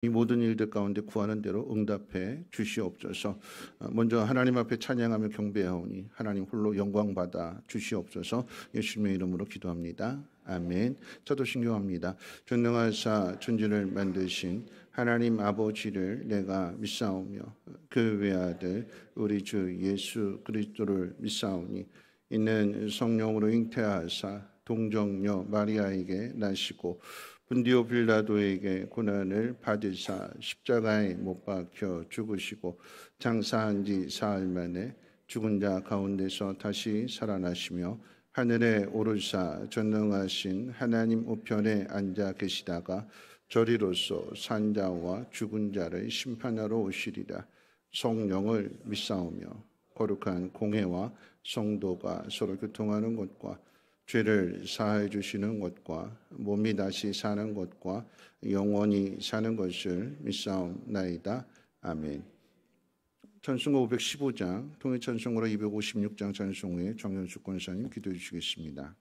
이 모든 일들 가운데 구하는 대로 응답해 주시옵소서. 먼저 하나님 앞에 찬양하며 경배하오니 하나님 홀로 영광받아 주시옵소서. 예수님의 이름으로 기도합니다. 아멘. 저도 신경합니다. 전능하사 천지를 만드신 하나님 아버지를 내가 믿사오며 그 외아들 우리 주 예수 그리스도를 믿사오니 이는 성령으로 잉태하사 동정녀 마리아에게 나시고 분디오 빌라도에게 고난을 받으사 십자가에 못 박혀 죽으시고 장사한 지 사흘 만에 죽은 자 가운데서 다시 살아나시며 하늘에 오르사 전능하신 하나님 우편에 앉아 계시다가 저리로서 산자와 죽은 자를 심판하러 오시리라. 성령을 믿사오며 거룩한 공회와 성도가 서로 교통하는 것과 죄를 사하여 주시는 것과 몸이 다시 사는 것과 영원히 사는 것을 믿사옵나이다. 아멘. 찬송가 515장, 통일 찬송가로 256장 찬송에 정현숙 권사님 기도해 주시겠습니다.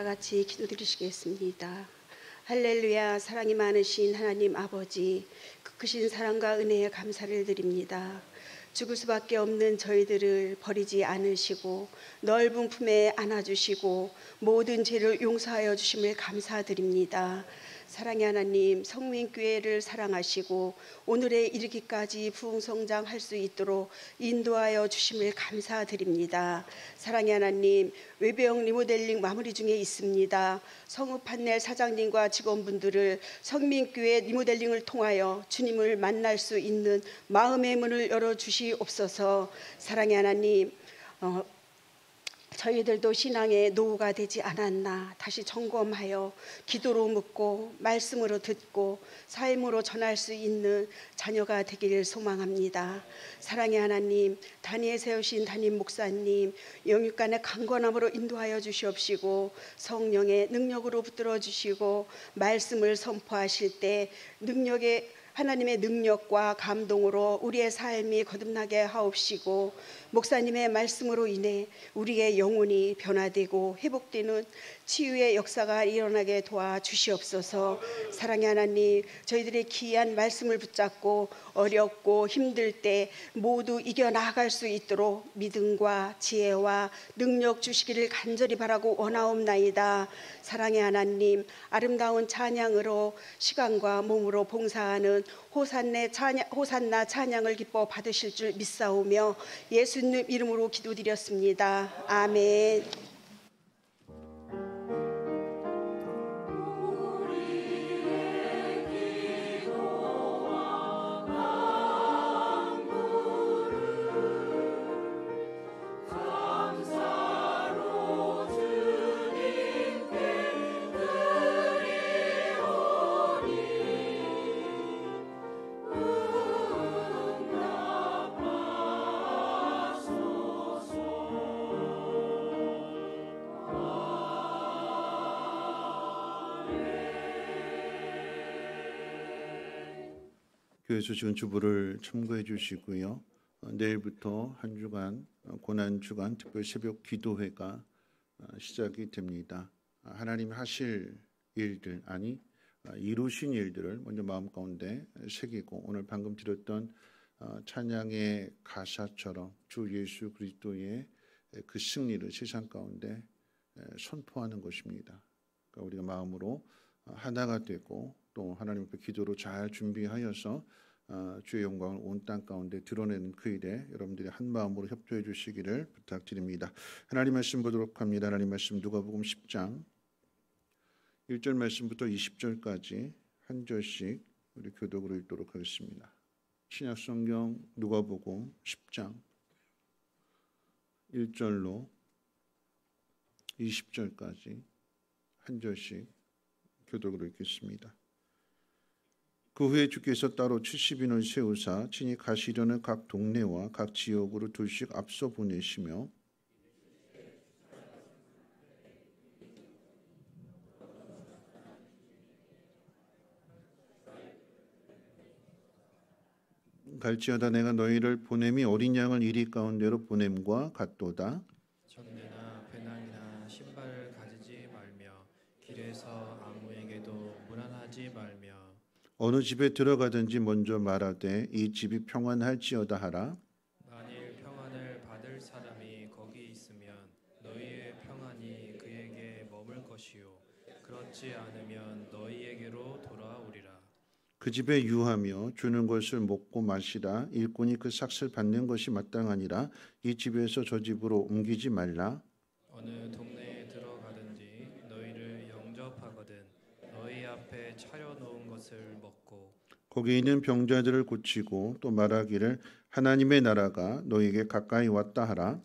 같이 기도드리시겠습니다. 할렐루야. 사랑이 많으신 하나님 아버지, 그 크신 사랑과 은혜에 감사를 드립니다. 죽을 수밖에 없는 저희들을 버리지 않으시고 넓은 품에 안아주시고 모든 죄를 용서하여 주심을 감사드립니다. 사랑의 하나님, 성민교회를 사랑하시고 오늘에 이르기까지 부흥성장할 수 있도록 인도하여 주심을 감사드립니다. 사랑의 하나님, 외병 리모델링 마무리 중에 있습니다. 성읍 판넬 사장님과 직원분들을 성민교회 리모델링을 통하여 주님을 만날 수 있는 마음의 문을 열어주시옵소서. 사랑의 하나님, 저희들도 신앙의 노후가 되지 않았나 다시 점검하여 기도로 묻고 말씀으로 듣고 삶으로 전할 수 있는 자녀가 되기를 소망합니다. 사랑의 하나님, 단위에 세우신 담임 목사님 영육간의 강건함으로 인도하여 주시옵시고 성령의 능력으로 붙들어 주시고 말씀을 선포하실 때 하나님의 능력과 감동으로 우리의 삶이 거듭나게 하옵시고 목사님의 말씀으로 인해 우리의 영혼이 변화되고 회복되는 치유의 역사가 일어나게 도와주시옵소서. 사랑의 하나님, 저희들의 귀한 말씀을 붙잡고 어렵고 힘들 때 모두 이겨나갈 수 있도록 믿음과 지혜와 능력 주시기를 간절히 바라고 원하옵나이다. 사랑의 하나님, 아름다운 찬양으로 시간과 몸으로 봉사하는 호산나 찬양을 기뻐 받으실 줄 믿사오며 예수님 이름으로 기도드렸습니다. 아멘. 교회에서 지금 주보를 참고해 주시고요. 내일부터 한 주간 고난주간 특별 새벽 기도회가 시작이 됩니다. 하나님 하실 일들, 아니 이루신 일들을 먼저 마음 가운데 새기고 오늘 방금 드렸던 찬양의 가사처럼 주 예수 그리스도의 그 승리를 세상 가운데 선포하는 것입니다. 그러니까 우리가 마음으로 하나가 되고 또 하나님 앞에 기도로 잘 준비하여서 주의 영광을 온 땅 가운데 드러내는 그 일에 여러분들이 한 마음으로 협조해 주시기를 부탁드립니다. 하나님 말씀 보도록 합니다. 하나님 말씀 누가복음 10장 1절 말씀부터 20절까지 한 절씩 우리 교독으로 읽도록 하겠습니다. 신약성경 누가복음 10장 1절로 20절까지 한 절씩 교독으로 읽겠습니다. 그 후에 주께서 따로 70인을 세우사 친히 가시려는 각 동네와 각 지역으로 둘씩 앞서 보내시며 갈지어다 내가 너희를 보냄이 어린 양을 이리 가운데로 보냄과 같도다. 전례나 배낭이나 신발을 가지지 말며 길에서 아무에게도 문안하지 말며 어느 집에 들어가든지 먼저 말하되 이 집이 평안할지어다 하라. 만일 평안을 받을 사람이 거기 있으면 너희의 평안이 그에게 머물 것이요 그렇지 않으면 너희에게로 돌아오리라. 그 집에 유하며 주는 것을 먹고 마시라. 일꾼이 그 삭을 받는 것이 마땅하니라. 이 집에서 저 집으로 옮기지 말라. 어느 동네에 들어가든지 너희를 영접하거든 너희 앞에 차려놓은 것을 먹고 거기 있는 병자들을 고치고 또 말하기를 하나님의 나라가 너희에게 가까이 왔다 하라.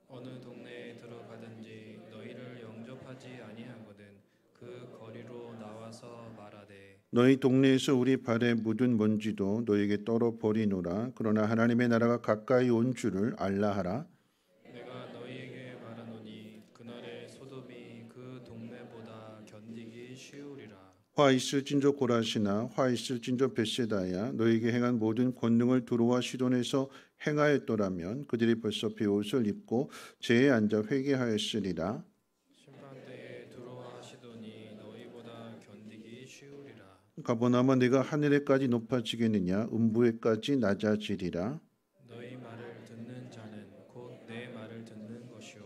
어느 동네에 들어가든지 너희를 영접하지 아니하거든 그 거리로 나와서 말하되 너희 동네에서 우리 발에 묻은 먼지도 너희에게 떨어 버리노라. 그러나 하나님의 나라가 가까이 온 줄을 알라 하라. 내가 너희에게 말하노니 그날의 소돔이 그 동네보다 견디기 쉬우리라. 화 있을진저 고라시나 화 있을진저 벳세다야 너희에게 행한 모든 권능을 두로와 시돈에서 행하였더라면 그들이 벌써 베옷을 입고 제에 앉아 회개하였으리라. 심판대에 두로와 가버나움아 네가 하늘에까지 높아지겠느냐 음부에까지 낮아지리라. 너희 말을 듣는 자는 곧 내 말을 듣는 것이요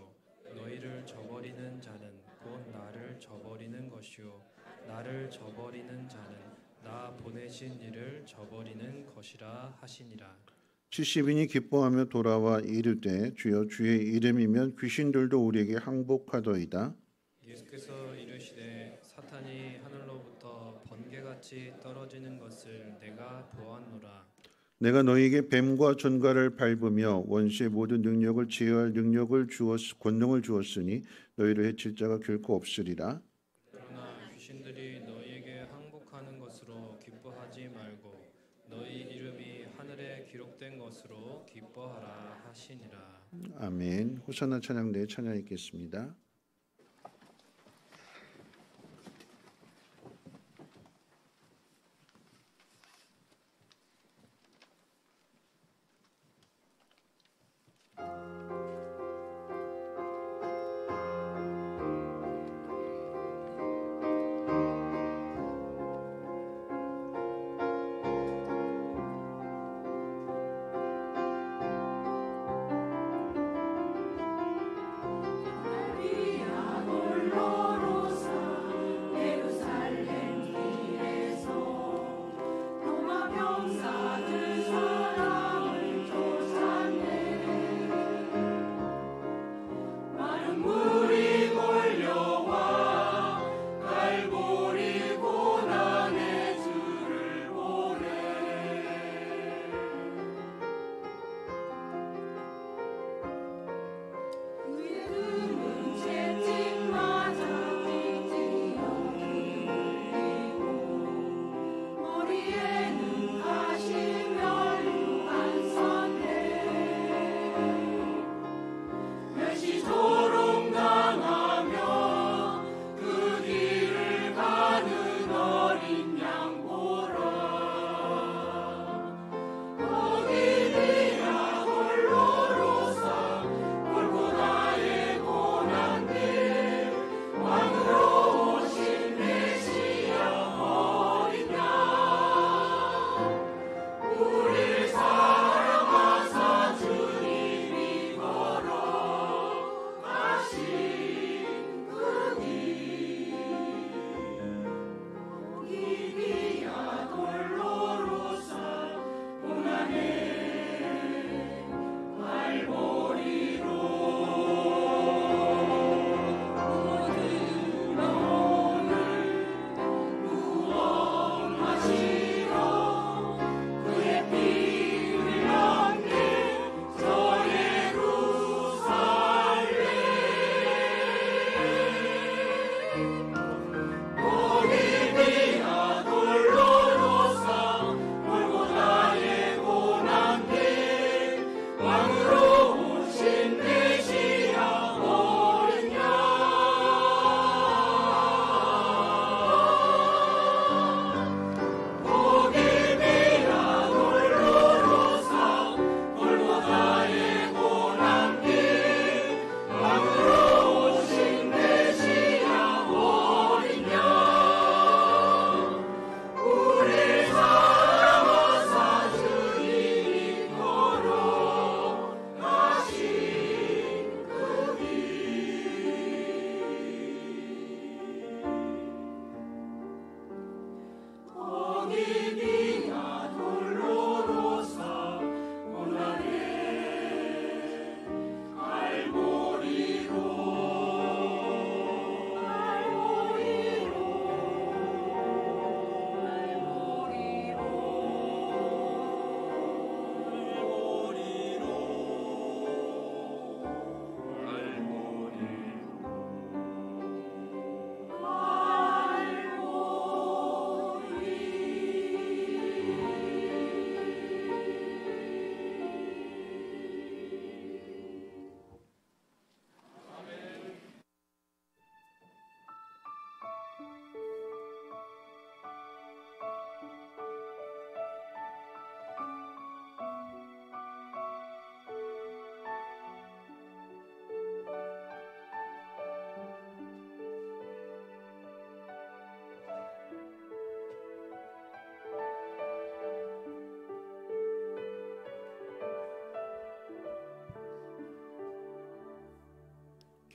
너희를 저버리는 자는 곧 나를 저버리는 것이요 나를 저버리는 자는 나 보내신 이를 저버리는 것이라 하시니라. 70인이 기뻐하며 돌아와 이르되 주여 주의 이름이면 귀신들도 우리에게 항복하더이다. 예수께서 이르시되 사탄이 하늘로부터 번개같이 떨어지는 것을 내가 보았노라. 내가 너희에게 뱀과 전갈을 밟으며 원수의 모든 능력을 제어할 권능을 주었으니 너희를 해칠 자가 결코 없으리라. 그러나 귀신들이 너희에게 항복하는 것으로 기뻐하지 말고 너희 이름이 하늘에 기록된 것으로 기뻐하라 하시니라. 아멘. 호산나 찬양대에 찬양 있겠습니다.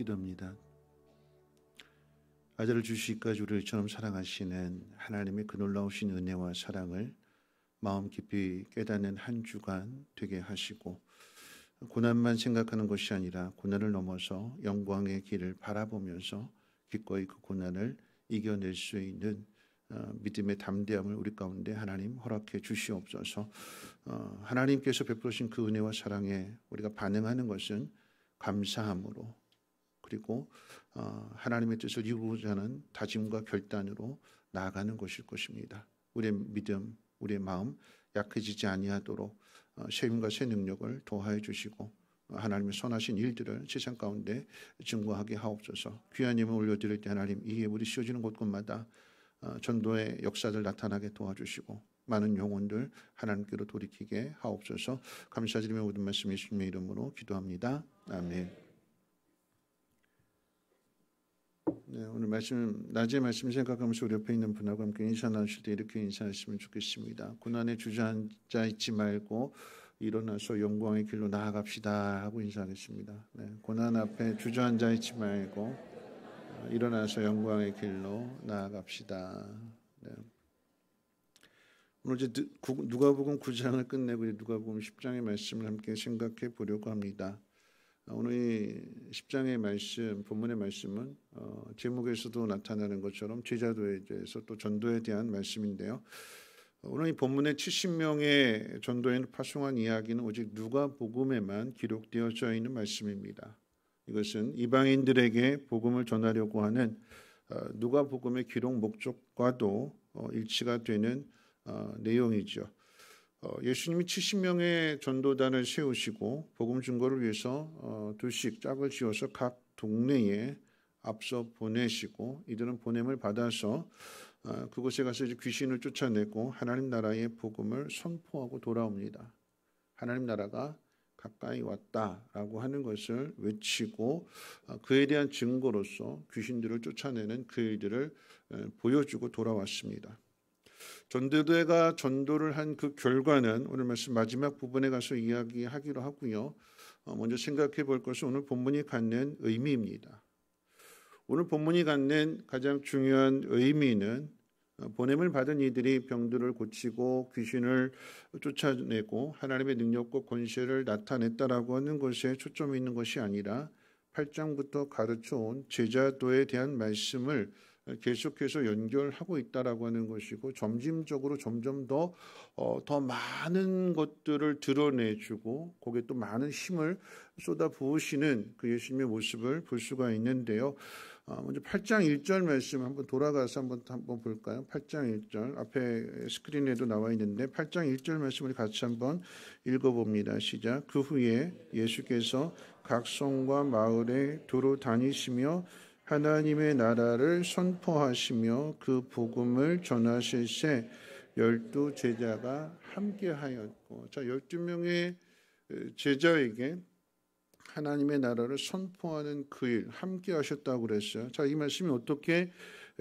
기도합니다. 아들을 주시기까지 우리를 처럼 사랑하시는 하나님의 그 놀라우신 은혜와 사랑을 마음 깊이 깨닫는 한 주간 되게 하시고, 고난만 생각하는 것이 아니라 고난을 넘어서 영광의 길을 바라보면서 기꺼이 그 고난을 이겨낼 수 있는 믿음의 담대함을 우리 가운데 하나님 허락해 주시옵소서. 하나님께서 베푸신 그 은혜와 사랑에 우리가 반응하는 것은 감사함으로, 그리고 하나님의 뜻을 이루고자 하는 다짐과 결단으로 나아가는 것일 것입니다. 우리의 믿음, 우리의 마음 약해지지 아니하도록 새 힘과 새 능력을 도하여 주시고, 하나님의 선하신 일들을 세상 가운데 증거하게 하옵소서. 귀한 예물 올려드릴 때 하나님, 이 예물이 씌워지는 곳곳마다 전도의 역사들 나타나게 도와주시고, 많은 영혼들 하나님께로 돌이키게 하옵소서. 감사드리며 모든 말씀 예수님의 이름으로 기도합니다. 아멘. 네, 오늘 말씀, 낮에 말씀 생각하면서 우리 옆에 있는 분하고 함께 인사 나누실 때 이렇게 인사하시면 좋겠습니다. 고난에 주저앉아 있지 말고 일어나서 영광의 길로 나아갑시다 하고 인사하겠습니다. 네, 고난 앞에 주저앉아 있지 말고 일어나서 영광의 길로 나아갑시다. 네. 오늘 이제 누가복음 9장을 끝내고 누가복음 10장의 말씀을 함께 생각해 보려고 합니다. 오늘 이 10장의 말씀, 본문의 말씀은 제목에서도 나타나는 것처럼 제자도에 대해서 또 전도에 대한 말씀인데요. 오늘 이 본문의 70명의 전도인을 파송한 이야기는 오직 누가복음에만 기록되어져 있는 말씀입니다. 이것은 이방인들에게 복음을 전하려고 하는 누가복음의 기록 목적과도 일치가 되는 내용이죠. 예수님이 70명의 전도단을 세우시고 복음 증거를 위해서 둘씩 짝을 지어서 각 동네에 앞서 보내시고, 이들은 보냄을 받아서 그곳에 가서 이제 귀신을 쫓아내고 하나님 나라의 복음을 선포하고 돌아옵니다. 하나님 나라가 가까이 왔다라고 하는 것을 외치고 그에 대한 증거로서 귀신들을 쫓아내는 그 일들을 보여주고 돌아왔습니다. 전도대가 전도를 한 그 결과는 오늘 말씀 마지막 부분에 가서 이야기하기로 하고요. 먼저 생각해 볼 것은 오늘 본문이 갖는 의미입니다. 오늘 본문이 갖는 가장 중요한 의미는 보냄을 받은 이들이 병들을 고치고 귀신을 쫓아내고 하나님의 능력과 권세를 나타냈다라고 하는 것에 초점이 있는 것이 아니라 8장부터 가르쳐온 제자도에 대한 말씀을 계속해서 연결하고 있다라고 하는 것이고, 점진적으로 점점 더 많은 것들을 드러내주고 거기에 또 많은 힘을 쏟아 부으시는 그 예수님의 모습을 볼 수가 있는데요. 먼저 8장 1절 말씀 한번 돌아가서 한번 볼까요? 8장 1절 앞에 스크린에도 나와 있는데 8장 1절 말씀을 같이 한번 읽어봅니다. 시작. 그 후에 예수께서 각 성과 마을에 두루 다니시며 하나님의 나라를 선포하시며 그 복음을 전하실새 12 제자가 함께하였고, 자, 12명의 제자에게 하나님의 나라를 선포하는 그 일 함께 하셨다고 그랬어요. 자, 이 말씀이 어떻게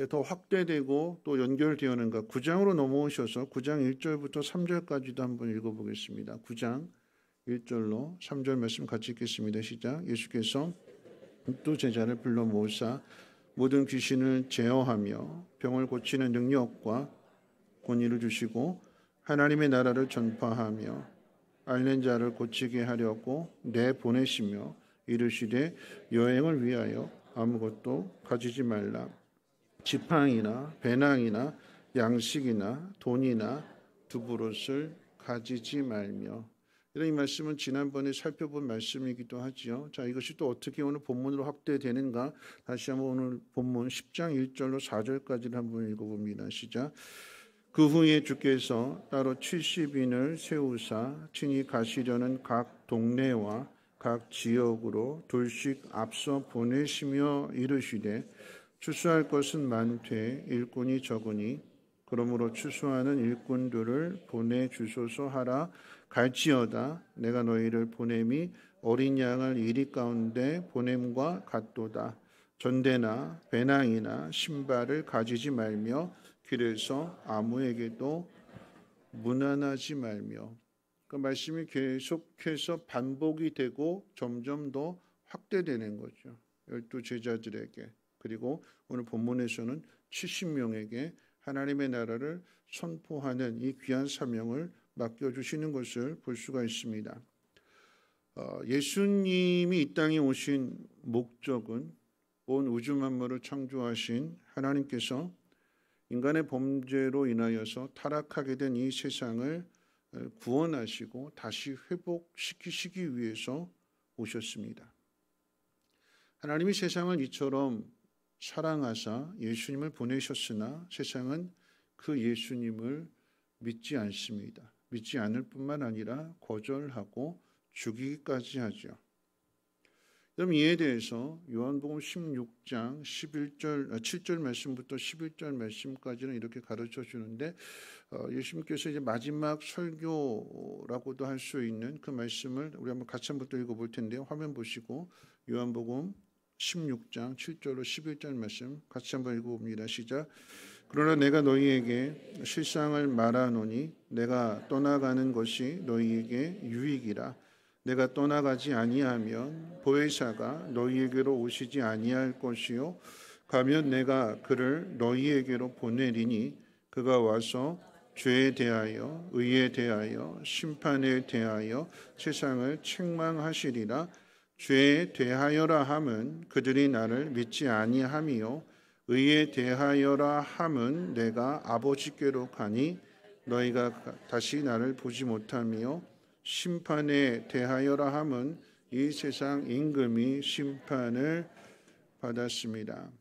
더 확대되고 또 연결되었는가? 9장으로 넘어오셔서 9장 1절부터 3절까지도 한번 읽어보겠습니다. 9장 1절로 3절 말씀 같이 읽겠습니다. 시작. 예수께서 또 제자를 불러 모으사 모든 귀신을 제어하며 병을 고치는 능력과 권위를 주시고 하나님의 나라를 전파하며 앓는 자를 고치게 하려고 내보내시며 이르시되 여행을 위하여 아무것도 가지지 말라. 지팡이나 배낭이나 양식이나 돈이나 두부롯을 가지지 말며. 이런 이 말씀은 지난번에 살펴본 말씀이기도 하지요. 자, 이것이 또 어떻게 오늘 본문으로 확대되는가? 다시 한번 오늘 본문 10장 1절로 4절까지를 한번 읽어봅니다. 시작. 그 후에 주께서 따로 70인을 세우사 친히 가시려는 각 동네와 각 지역으로 둘씩 앞서 보내시며 이르시되 추수할 것은 많되 일꾼이 적으니 그러므로 추수하는 일꾼들을 보내주소서 하라. 갈지어다 내가 너희를 보냄이 어린 양을 이리 가운데 보냄과 같도다. 전대나 배낭이나 신발을 가지지 말며 길에서 아무에게도 문안하지 말며. 그 말씀이 계속해서 반복이 되고 점점 더 확대되는 거죠. 12 제자들에게, 그리고 오늘 본문에서는 70명에게 하나님의 나라를 선포하는 이 귀한 사명을 맡겨주시는 것을 볼 수가 있습니다. 예수님이 이 땅에 오신 목적은 온 우주 만물을 창조하신 하나님께서 인간의 범죄로 인하여서 타락하게 된 이 세상을 구원하시고 다시 회복시키시기 위해서 오셨습니다. 하나님이 세상을 이처럼 사랑하사 예수님을 보내셨으나 세상은 그 예수님을 믿지 않습니다. 믿지 않을 뿐만 아니라 거절하고 죽이기까지 하죠. 그럼 이에 대해서 요한복음 16장 7절 말씀부터 11절 말씀까지는 이렇게 가르쳐 주는데, 예수님께서 이제 마지막 설교라고도 할 수 있는 그 말씀을 우리 한번 같이 한번 또 읽어볼 텐데요. 화면 보시고 요한복음 16장 7절로 11절 말씀 같이 한번 읽어봅니다. 시작. 그러나 내가 너희에게 실상을 말하노니 내가 떠나가는 것이 너희에게 유익이라. 내가 떠나가지 아니하면 보혜사가 너희에게로 오시지 아니할 것이요 가면 내가 그를 너희에게로 보내리니 그가 와서 죄에 대하여 의에 대하여 심판에 대하여 세상을 책망하시리라. 죄에 대하여라 함은 그들이 나를 믿지 아니함이요 의에 대하여라 함은 내가 아버지께로 가니 너희가 다시 나를 보지 못하며 심판에 대하여라 함은 이 세상 임금이 심판을 받았습니다.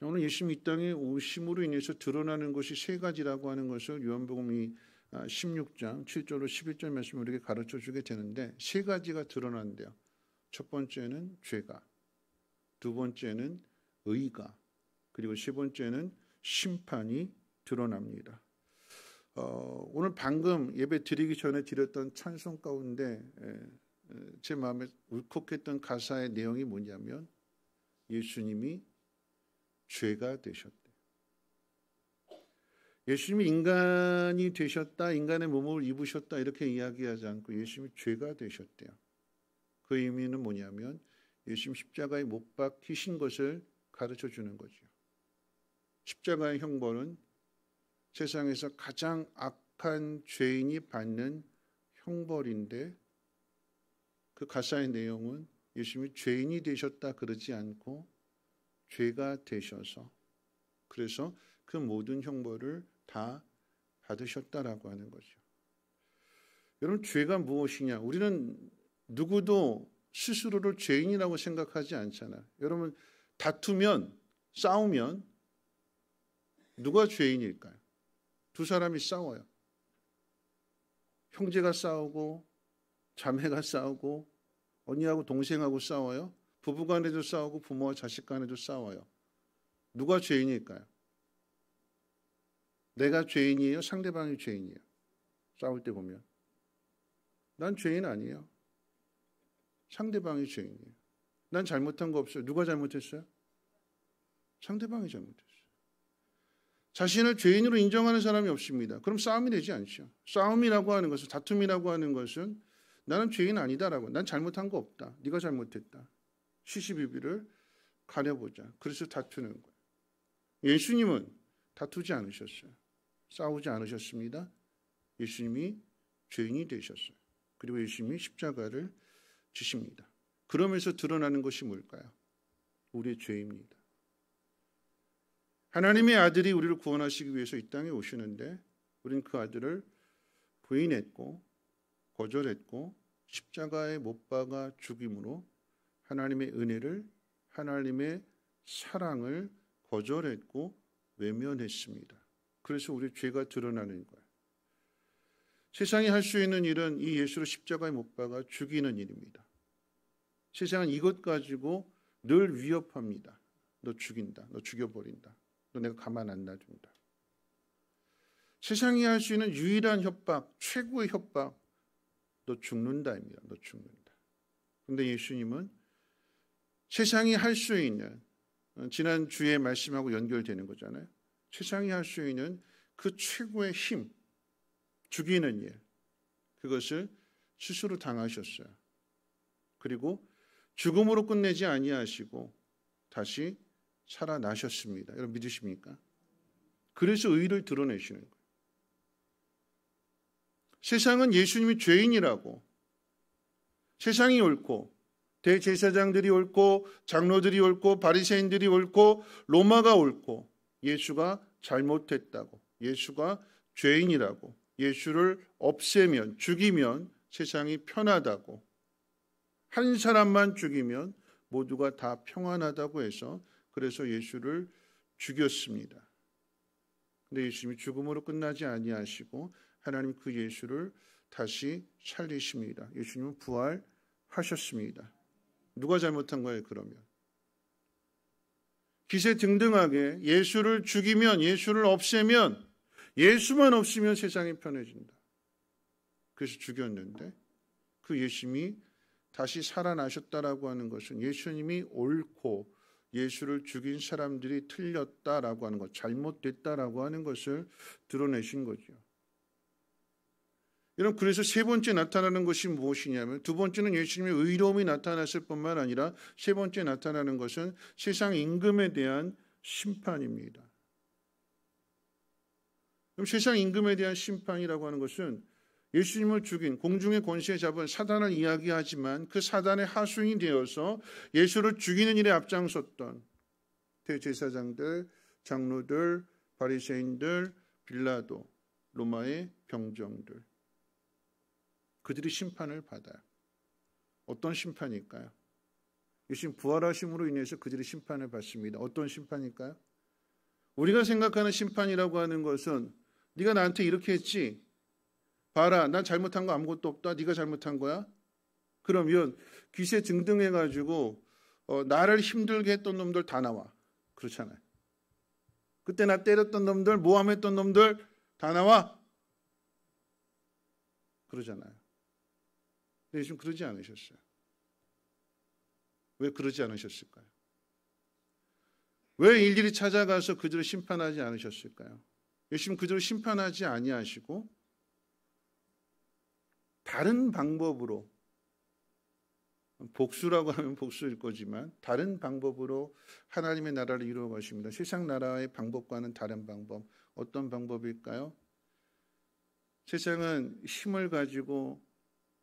오늘 예수님 이 땅에 오심으로 인해서 드러나는 것이 세 가지라고 하는 것을 요한복음 16장 7절로 11절 말씀을 우리에게 가르쳐 주게 되는데, 세 가지가 드러난대요. 첫 번째는 죄가, 두 번째는 의가, 그리고 세 번째는 심판이 드러납니다. 오늘 방금 예배 드리기 전에 드렸던 찬송 가운데 제 마음에 울컥했던 가사의 내용이 뭐냐면 예수님이 죄가 되셨대. 예수님이 인간이 되셨다, 인간의 몸을 입으셨다 이렇게 이야기하지 않고 예수님이 죄가 되셨대요. 그 의미는 뭐냐면 예수님 십자가에 못 박히신 것을 가르쳐 주는 거죠. 십자가의 형벌은 세상에서 가장 악한 죄인이 받는 형벌인데, 그 가사의 내용은 예수님이 죄인이 되셨다 그러지 않고 죄가 되셔서, 그래서 그 모든 형벌을 다 받으셨다라고 하는 거죠. 여러분, 죄가 무엇이냐? 우리는 누구도 스스로를 죄인이라고 생각하지 않잖아요. 여러분, 다투면, 싸우면 누가 죄인일까요? 두 사람이 싸워요. 형제가 싸우고 자매가 싸우고 언니하고 동생하고 싸워요. 부부간에도 싸우고 부모와 자식 간에도 싸워요. 누가 죄인일까요? 내가 죄인이에요? 상대방이 죄인이에요? 싸울 때 보면 난 죄인 아니에요. 상대방이 죄인이에요. 난 잘못한 거 없어요. 누가 잘못했어요? 상대방이 잘못했어요. 자신을 죄인으로 인정하는 사람이 없습니다. 그럼 싸움이 되지 않죠. 싸움이라고 하는 것은, 다툼이라고 하는 것은 나는 죄인 아니다라고, 난 잘못한 거 없다, 네가 잘못했다, 시시비비를 가려보자. 그래서 다투는 거예요. 예수님은 다투지 않으셨어요. 싸우지 않으셨습니다. 예수님이 죄인이 되셨어요. 그리고 예수님이 십자가를 지십니다. 그러면서 드러나는 것이 뭘까요? 우리의 죄입니다. 하나님의 아들이 우리를 구원하시기 위해서 이 땅에 오시는데 우리는 그 아들을 부인했고 거절했고 십자가에 못 박아 죽임으로 하나님의 은혜를, 하나님의 사랑을 거절했고 외면했습니다. 그래서 우리 죄가 드러나는 거예요. 세상이 할 수 있는 일은 이 예수를 십자가에 못 박아 죽이는 일입니다. 세상은 이것 가지고 늘 위협합니다. 너 죽인다, 너 죽여버린다, 너 내가 가만 안 놔둔다. 세상이 할 수 있는 유일한 협박, 최고의 협박, 너 죽는다입니다. 너 죽는다. 그런데 예수님은 세상이 할 수 있는, 지난 주의 말씀하고 연결되는 거잖아요. 세상이 할 수 있는 그 최고의 힘, 죽이는 일, 그것을 스스로 당하셨어요. 그리고 죽음으로 끝내지 아니하시고 다시 살아나셨습니다. 여러분 믿으십니까? 그래서 의를 드러내시는 거예요. 세상은 예수님이 죄인이라고, 세상이 옳고 대제사장들이 옳고 장로들이 옳고 바리새인들이 옳고 로마가 옳고 예수가 잘못했다고, 예수가 죄인이라고, 예수를 없애면 죽이면 세상이 편하다고, 한 사람만 죽이면 모두가 다 평안하다고 해서 그래서 예수를 죽였습니다. 근데 예수님이 죽음으로 끝나지 아니하시고 하나님 그 예수를 다시 살리십니다. 예수님은 부활하셨습니다. 누가 잘못한 거예요, 그러면? 기세등등하게 예수를 죽이면, 예수를 없애면, 예수만 없으면 세상이 편해진다. 그래서 죽였는데 그 예수님이 다시 살아나셨다라고 하는 것은 예수님이 옳고 예수를 죽인 사람들이 틀렸다라고 하는 것, 잘못됐다라고 하는 것을 드러내신 거죠. 여러분, 그래서 세 번째 나타나는 것이 무엇이냐면, 두 번째는 예수님의 의로움이 나타났을 뿐만 아니라 세 번째 나타나는 것은 세상 임금에 대한 심판입니다. 그럼 세상 임금에 대한 심판이라고 하는 것은 예수님을 죽인 공중의 권세에 잡은 사단을 이야기하지만 그 사단의 하수인이 되어서 예수를 죽이는 일에 앞장섰던 대제사장들, 장로들, 바리새인들, 빌라도, 로마의 병정들, 그들이 심판을 받아요. 어떤 심판일까요? 예수님 부활하심으로 인해서 그들이 심판을 받습니다. 어떤 심판일까요? 우리가 생각하는 심판이라고 하는 것은 네가 나한테 이렇게 했지? 봐라, 난 잘못한 거 아무것도 없다. 네가 잘못한 거야? 그러면 기세등등해가지고 나를 힘들게 했던 놈들 다 나와. 그렇잖아요. 그때 나 때렸던 놈들, 모함했던 놈들 다 나와. 그러잖아요. 근데 예수님 그러지 않으셨어요. 왜 그러지 않으셨을까요? 왜 일일이 찾아가서 그들을 심판하지 않으셨을까요? 예수님 그들을 심판하지 아니하시고 다른 방법으로, 복수라고 하면 복수일 거지만 다른 방법으로 하나님의 나라를 이루어 가십니다. 세상 나라의 방법과는 다른 방법. 어떤 방법일까요? 세상은 힘을 가지고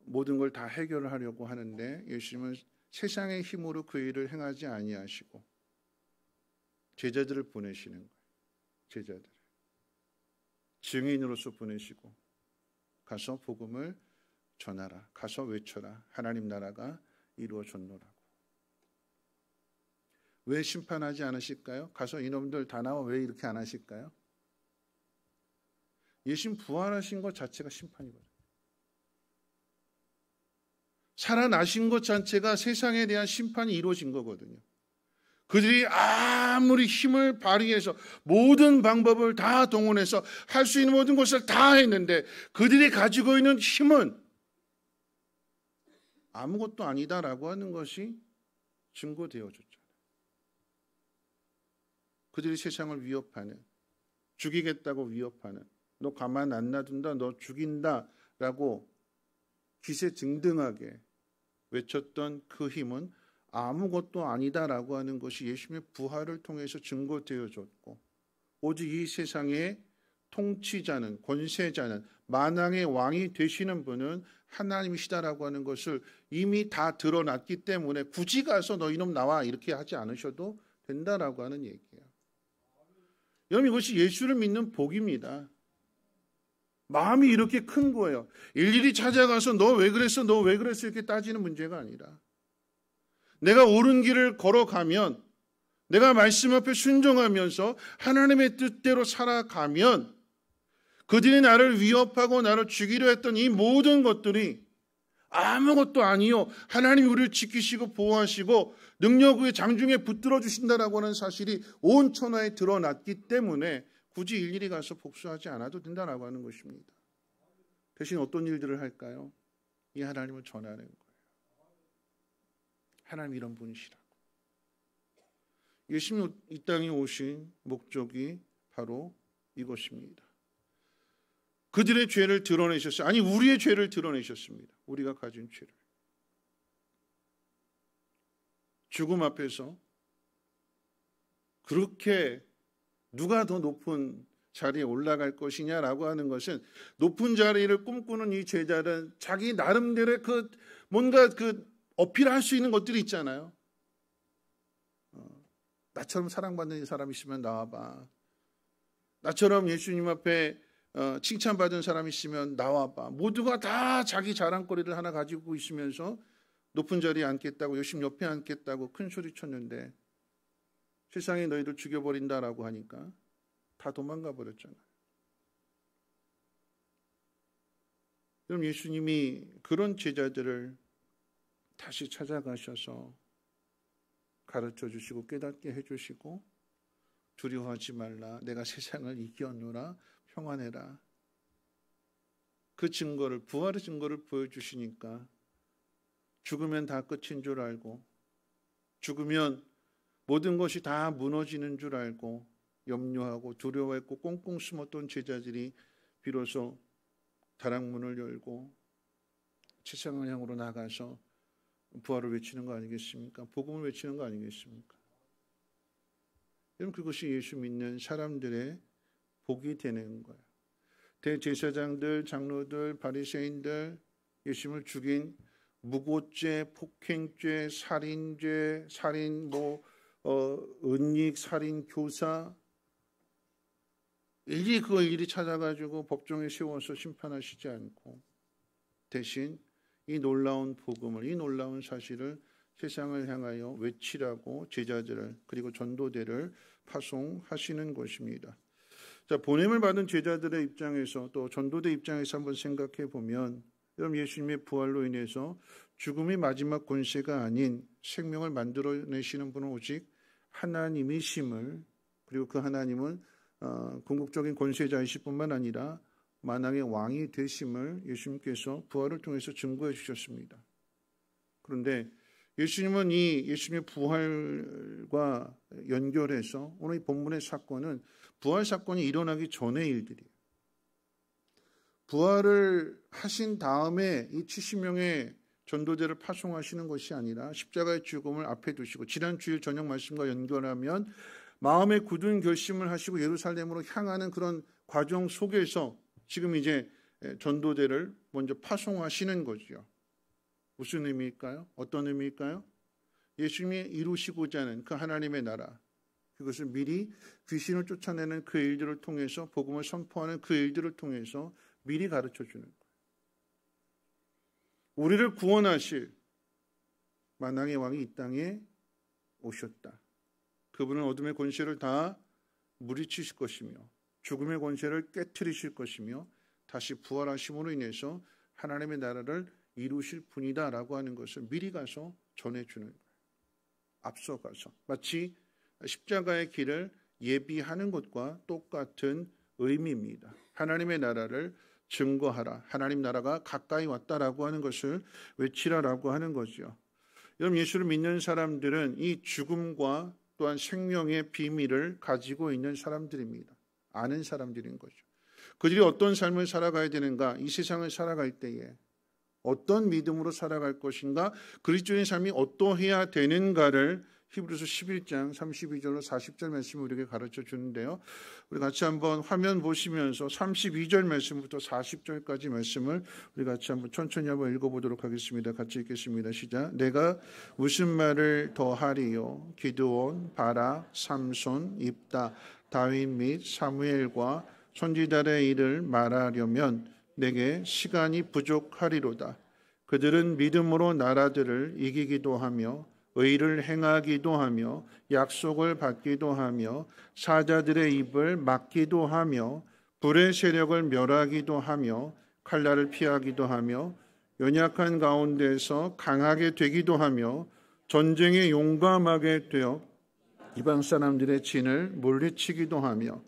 모든 걸 다 해결하려고 하는데 예수님은 세상의 힘으로 그 일을 행하지 아니하시고 제자들을 보내시는 거예요. 제자들을 증인으로서 보내시고 가서 복음을 전하라. 가서 외쳐라. 하나님 나라가 이루어졌노라고. 왜 심판하지 않으실까요? 가서 이놈들 다 나와 왜 이렇게 안 하실까요? 예수님 부활하신 것 자체가 심판이거든요. 살아나신 것 자체가 세상에 대한 심판이 이루어진 거거든요. 그들이 아무리 힘을 발휘해서 모든 방법을 다 동원해서 할 수 있는 모든 것을 다 했는데 그들이 가지고 있는 힘은 아무것도 아니다라고 하는 것이 증거되어졌잖아요. 그들이 세상을 위협하는, 죽이겠다고 위협하는, 너 가만 안 놔둔다, 너 죽인다라고 기세등등하게 외쳤던 그 힘은 아무것도 아니다라고 하는 것이 예수님의 부활을 통해서 증거되어졌고, 오직 이 세상의 통치자는, 권세자는, 만왕의 왕이 되시는 분은 하나님이시다라고 하는 것을 이미 다 드러났기 때문에 굳이 가서 너 이놈 나와 이렇게 하지 않으셔도 된다라고 하는 얘기예요. 여러분, 이것이 예수를 믿는 복입니다. 마음이 이렇게 큰 거예요. 일일이 찾아가서 너 왜 그랬어? 너 왜 그랬어? 이렇게 따지는 문제가 아니라 내가 옳은 길을 걸어가면, 내가 말씀 앞에 순종하면서 하나님의 뜻대로 살아가면 그들이 나를 위협하고 나를 죽이려 했던 이 모든 것들이 아무것도 아니요, 하나님이 우리를 지키시고 보호하시고 능력 위에 장중에 붙들어 주신다라고 하는 사실이 온 천하에 드러났기 때문에 굳이 일일이 가서 복수하지 않아도 된다라고 하는 것입니다. 대신 어떤 일들을 할까요? 이 하나님을 전하는 거예요. 하나님 이런 분이시라고. 예수님이 이 땅에 오신 목적이 바로 이것입니다. 그들의 죄를 드러내셨어요. 아니, 우리의 죄를 드러내셨습니다. 우리가 가진 죄를. 죽음 앞에서 그렇게 누가 더 높은 자리에 올라갈 것이냐라고 하는 것은, 높은 자리를 꿈꾸는 이 제자는 자기 나름대로의 뭔가 어필할 수 있는 것들이 있잖아요. 나처럼 사랑받는 사람 있으면 나와봐. 나처럼 예수님 앞에 칭찬받은 사람 있으면 나와봐. 모두가 다 자기 자랑거리를 하나 가지고 있으면서 높은 자리에 앉겠다고, 예수님 옆에 앉겠다고 큰 소리 쳤는데 세상이 너희들 죽여버린다라고 하니까 다 도망가 버렸잖아요. 그럼 예수님이 그런 제자들을 다시 찾아가셔서 가르쳐 주시고 깨닫게 해주시고, 두려워하지 말라, 내가 세상을 이겼노라, 평안해라, 그 증거를, 부활의 증거를 보여주시니까 죽으면 다 끝인 줄 알고, 죽으면 모든 것이 다 무너지는 줄 알고 염려하고 두려워했고 꽁꽁 숨었던 제자들이 비로소 다락문을 열고 세상을 향으로 나가서 부활을 외치는 거 아니겠습니까? 복음을 외치는 거 아니겠습니까? 여러분, 그것이 예수 믿는 사람들의 복이 되는 거예요. 대제사장들, 장로들, 바리새인들, 예수님을 죽인 무고죄, 폭행죄, 살인죄, 살인, 은닉, 살인, 교사, 일일이 찾아가지고 법정에 세워서 심판하시지 않고, 대신 이 놀라운 복음을, 이 놀라운 사실을 세상을 향하여 외치라고 제자들을, 그리고 전도대를 파송하시는 것입니다. 자, 보냄을 받은 제자들의 입장에서, 또 전도대 입장에서 한번 생각해 보면, 여러분, 예수님의 부활로 인해서 죽음이 마지막 권세가 아닌 생명을 만들어내시는 분은 오직 하나님이심을, 그리고 그 하나님은 궁극적인 권세자이실 뿐만 아니라 만왕의 왕이 되심을 예수님께서 부활을 통해서 증거해 주셨습니다. 그런데 예수님은 이 예수님의 부활과 연결해서 오늘 이 본문의 사건은 부활 사건이 일어나기 전의 일들이에요. 부활을 하신 다음에 이 70명의 전도대를 파송하시는 것이 아니라 십자가의 죽음을 앞에 두시고, 지난 주일 저녁 말씀과 연결하면 마음에 굳은 결심을 하시고 예루살렘으로 향하는 그런 과정 속에서 지금 이제 전도대를 먼저 파송하시는 거죠. 무슨 의미일까요? 어떤 의미일까요? 예수님이 이루시고자 하는 그 하나님의 나라, 그것을 미리 귀신을 쫓아내는 그 일들을 통해서, 복음을 선포하는 그 일들을 통해서 미리 가르쳐 주는 거예요. 우리를 구원하실 만왕의 왕이 이 땅에 오셨다. 그분은 어둠의 권세를 다 물리치실 것이며 죽음의 권세를 깨트리실 것이며 다시 부활하심으로 인해서 하나님의 나라를 이루실 분이다라고 하는 것을 미리 가서 전해주는 거예요. 앞서가서, 마치 십자가의 길을 예비하는 것과 똑같은 의미입니다. 하나님의 나라를 증거하라, 하나님 나라가 가까이 왔다라고 하는 것을 외치라라고 하는 거죠. 여러분, 예수를 믿는 사람들은 이 죽음과 또한 생명의 비밀을 가지고 있는 사람들입니다. 아는 사람들인 거죠. 그들이 어떤 삶을 살아가야 되는가, 이 세상을 살아갈 때에 어떤 믿음으로 살아갈 것인가, 그리스도인 삶이 어떠해야 되는가를 히브리서 11장 32절로 40절 말씀을 우리에게 가르쳐 주는데요. 우리 같이 한번 화면 보시면서 32절 말씀부터 40절까지 말씀을 우리 같이 한번 천천히 한번 읽어보도록 하겠습니다. 같이 읽겠습니다. 시작. 내가 무슨 말을 더하리요? 기드온, 바락, 삼손, 입다, 다윗 및 사무엘과 선지자들의 일을 말하려면 내게 시간이 부족하리로다. 그들은 믿음으로 나라들을 이기기도 하며 의를 행하기도 하며 약속을 받기도 하며 사자들의 입을 막기도 하며 불의 세력을 멸하기도 하며 칼날을 피하기도 하며 연약한 가운데서 강하게 되기도 하며 전쟁에 용감하게 되어 이방 사람들의 진을 물리치기도 하며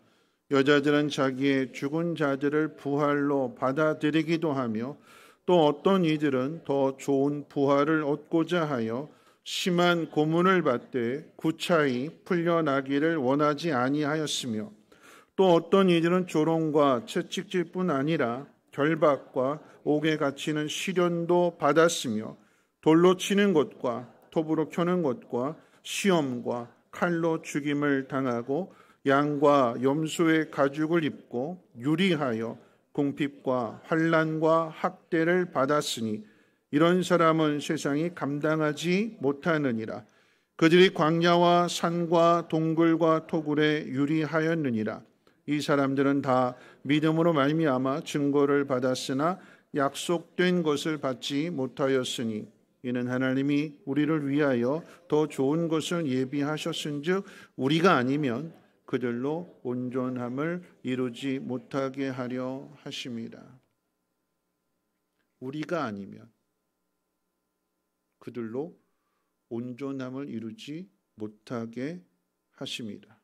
여자들은 자기의 죽은 자들을 부활로 받아들이기도 하며 또 어떤 이들은 더 좋은 부활을 얻고자 하여 심한 고문을 받되 구차히 풀려나기를 원하지 아니하였으며 또 어떤 이들은 조롱과 채찍질뿐 아니라 결박과 옥에 갇히는 시련도 받았으며 돌로 치는 것과 톱으로 켜는 것과 시험과 칼로 죽임을 당하고 양과 염소의 가죽을 입고 유리하여 궁핍과 환난과 학대를 받았으니 이런 사람은 세상이 감당하지 못하느니라. 그들이 광야와 산과 동굴과 토굴에 유리하였느니라. 이 사람들은 다 믿음으로 말미암아 증거를 받았으나 약속된 것을 받지 못하였으니 이는 하나님이 우리를 위하여 더 좋은 것을 예비하셨은즉 우리가 아니면 그들로 온전함을 이루지 못하게 하려 하심이라. 우리가 아니면 그들로 온전함을 이루지 못하게 하심이라.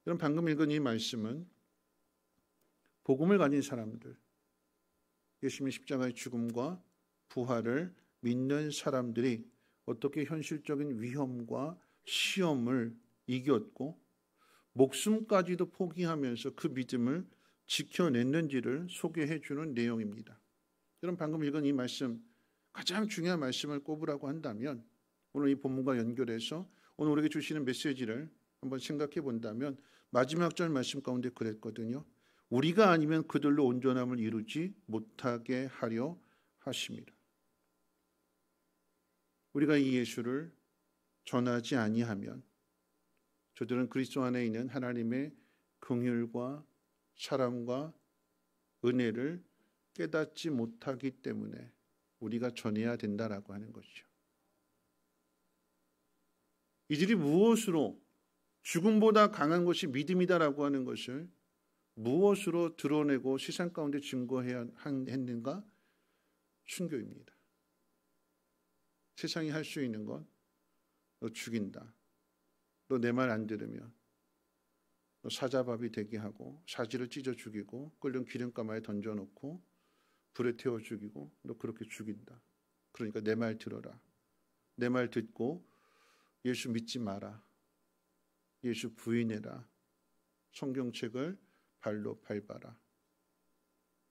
여러분, 방금 읽은 이 말씀은 복음을 가진 사람들, 예수님의 십자가의 죽음과 부활을 믿는 사람들이 어떻게 현실적인 위험과 시험을 이겼고 목숨까지도 포기하면서 그 믿음을 지켜냈는지를 소개해 주는 내용입니다. 여러분, 방금 읽은 이 말씀, 가장 중요한 말씀을 꼽으라고 한다면 오늘 이 본문과 연결해서 오늘 우리에게 주시는 메시지를 한번 생각해 본다면 마지막 절 말씀 가운데 그랬거든요. 우리가 아니면 그들로 온전함을 이루지 못하게 하려 하심이라. 우리가 이 예수를 전하지 아니하면 저들은 그리스도 안에 있는 하나님의 긍휼과 사랑과 은혜를 깨닫지 못하기 때문에 우리가 전해야 된다라고 하는 것이죠. 이들이 무엇으로 죽음보다 강한 것이 믿음이다라고 하는 것을 무엇으로 드러내고 세상 가운데 증거해야 했는가? 순교입니다. 세상이 할 수 있는 건 너 죽인다. 너 내 말 안 들으면 너 사자밥이 되게 하고 사지를 찢어 죽이고 끓는 기름가마에 던져놓고 불에 태워 죽이고 너 그렇게 죽인다. 그러니까 내 말 들어라. 내 말 듣고 예수 믿지 마라. 예수 부인해라. 성경책을 발로 밟아라.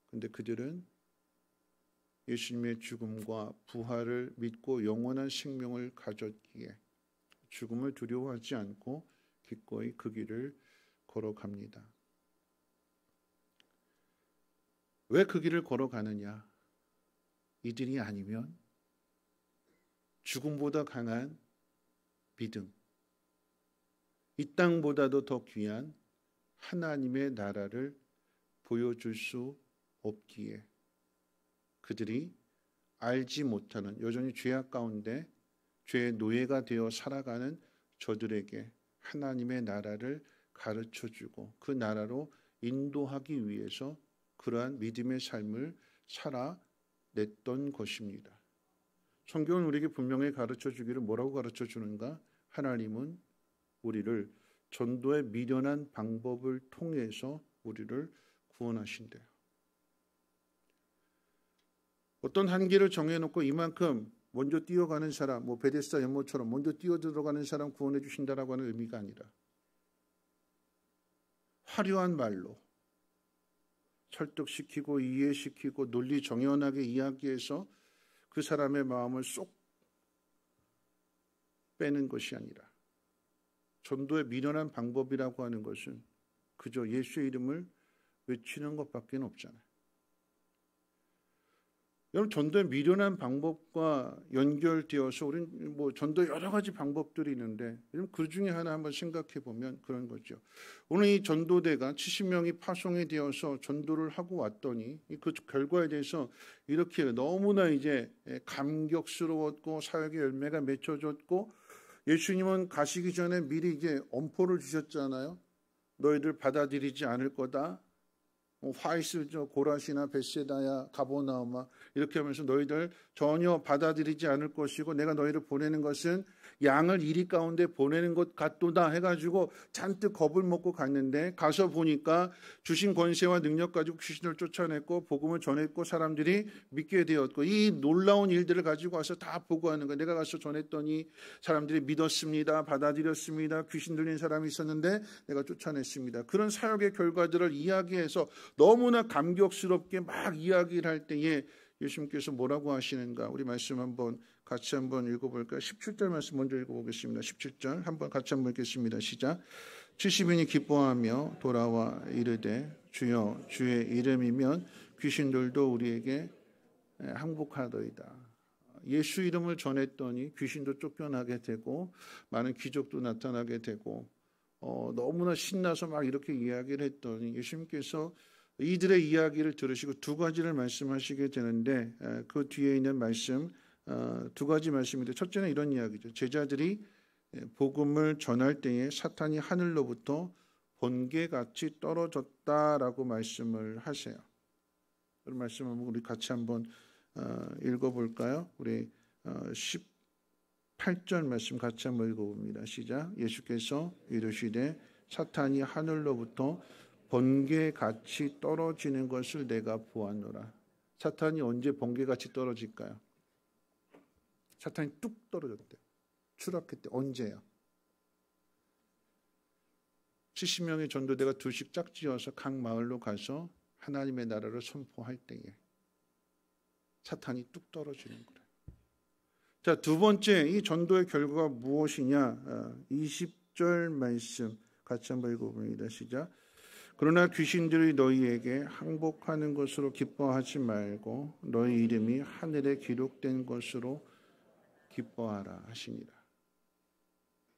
근데 그들은 예수님의 죽음과 부활을 믿고 영원한 생명을 가졌기에 죽음을 두려워하지 않고 기꺼이 그 길을 걸어갑니다. 왜 그 길을 걸어가느냐? 이들이 아니면 죽음보다 강한 믿음, 이 땅보다도 더 귀한 하나님의 나라를 보여줄 수 없기에 그들이 알지 못하는, 여전히 죄악 가운데 죄의 노예가 되어 살아가는 저들에게 하나님의 나라를 가르쳐주고 그 나라로 인도하기 위해서 그러한 믿음의 삶을 살아냈던 것입니다. 성경은 우리에게 분명히 가르쳐주기를 뭐라고 가르쳐주는가? 하나님은 우리를 전도의 미련한 방법을 통해서 우리를 구원하신대요. 어떤 한계를 정해놓고 이만큼 먼저 뛰어가는 사람, 베데스다 연못처럼 먼저 뛰어들어가는 사람 구원해 주신다라고 하는 의미가 아니라 화려한 말로 설득시키고 이해시키고 논리 정연하게 이야기해서 그 사람의 마음을 쏙 빼는 것이 아니라 전도의 미련한 방법이라고 하는 것은 그저 예수의 이름을 외치는 것밖에 없잖아요. 여러분, 전도의 미련한 방법과 연결되어서 우리는 전도의 여러 가지 방법들이 있는데 그 중에 하나 한번 생각해 보면 그런 거죠. 오늘 이 전도대가 70명이 파송이 되어서 전도를 하고 왔더니 그 결과에 대해서 이렇게 너무나 이제 감격스러웠고 사역의 열매가 맺혀졌고 예수님은 가시기 전에 미리 이제 엄포를 주셨잖아요. 너희들 받아들이지 않을 거다. 화이스, 고라시나 베세다야, 가보나우마 이렇게 하면서 너희들 전혀 받아들이지 않을 것이고 내가 너희를 보내는 것은 양을 이리 가운데 보내는 것 같도다 해가지고 잔뜩 겁을 먹고 갔는데 가서 보니까 주신 권세와 능력 가지고 귀신을 쫓아냈고 복음을 전했고 사람들이 믿게 되었고 이 놀라운 일들을 가지고 와서 다 보고하는 거예요. 내가 가서 전했더니 사람들이 믿었습니다. 받아들였습니다. 귀신 들린 사람이 있었는데 내가 쫓아냈습니다. 그런 사역의 결과들을 이야기해서 너무나 감격스럽게 막 이야기를 할 때에 예수님께서 뭐라고 하시는가? 우리 말씀 한번 같이 한번 읽어볼까요? 17절 말씀 먼저 읽어보겠습니다. 17절 한번 같이 한번 읽겠습니다. 시작. 70인이 기뻐하며 돌아와 이르되 주여 주의 이름이면 귀신들도 우리에게 항복하더이다. 예수 이름을 전했더니 귀신도 쫓겨나게 되고 많은 기적도 나타나게 되고 너무나 신나서 막 이렇게 이야기를 했더니 예수님께서 이들의 이야기를 들으시고 두 가지를 말씀하시게 되는데 그 뒤에 있는 말씀 두 가지 말씀인데 첫째는 이런 이야기죠. 제자들이 복음을 전할 때에 사탄이 하늘로부터 번개같이 떨어졌다라고 말씀을 하세요. 그런 말씀을 우리 같이 한번 읽어볼까요? 우리 18절 말씀 같이 한번 읽어봅니다. 시작. 예수께서 이르시되 사탄이 하늘로부터 번개같이 떨어지는 것을 내가 보았노라. 사탄이 언제 번개같이 떨어질까요? 사탄이 뚝 떨어졌대요. 추락했대. 언제요? 70명의 전도대가 둘씩 짝지어서 각 마을로 가서 하나님의 나라를 선포할 때에 사탄이 뚝 떨어지는 거예요. 자, 두 번째 이 전도의 결과가 무엇이냐? 20절 말씀 같이 한번 읽어봅니다. 시작. 그러나 귀신들이 너희에게 항복하는 것으로 기뻐하지 말고 너희 이름이 하늘에 기록된 것으로 기뻐하라 하시니라.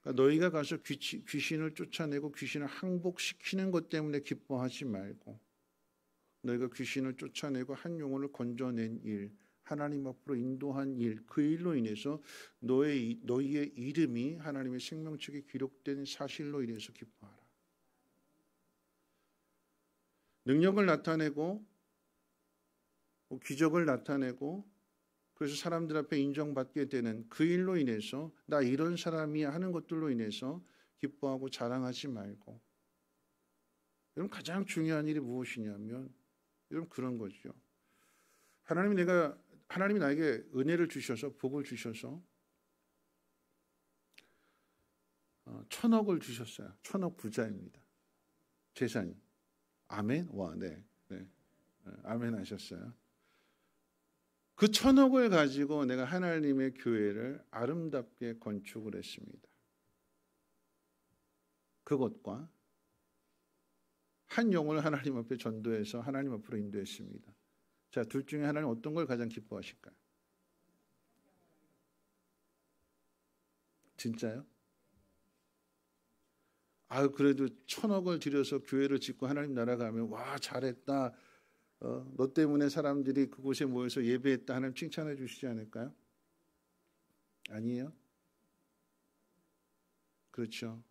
그러니까 너희가 가서 귀신을 쫓아내고 귀신을 항복시키는 것 때문에 기뻐하지 말고 너희가 귀신을 쫓아내고 한 영혼을 건져낸 일, 하나님 앞으로 인도한 일, 그 일로 인해서 너희의 이름이 하나님의 생명책에 기록된 사실로 인해서 기뻐하라. 능력을 나타내고 기적을 나타내고 그래서 사람들 앞에 인정받게 되는 그 일로 인해서 나 이런 사람이야 하는 것들로 인해서 기뻐하고 자랑하지 말고, 여러분 가장 중요한 일이 무엇이냐면 여러분 그런 거죠. 하나님이 나에게 은혜를 주셔서 복을 주셔서 1,000억을 주셨어요. 1,000억 부자입니다. 재산이. 아멘? 와, 네. 아멘 하셨어요. 그 1,000억을 가지고 내가 하나님의 교회를 아름답게 건축을 했습니다. 그것과 한 영혼을 하나님 앞에 전도해서 하나님 앞으로 인도했습니다. 자, 둘 중에 하나님 어떤 걸 가장 기뻐하실까요? 진짜요? 그래도 1,000억을 들여서 교회를 짓고 하나님 나라 가면 와 잘했다. 너 때문에 사람들이 그곳에 모여서 예배했다. 하나님 칭찬해 주시지 않을까요? 아니에요? 그렇죠.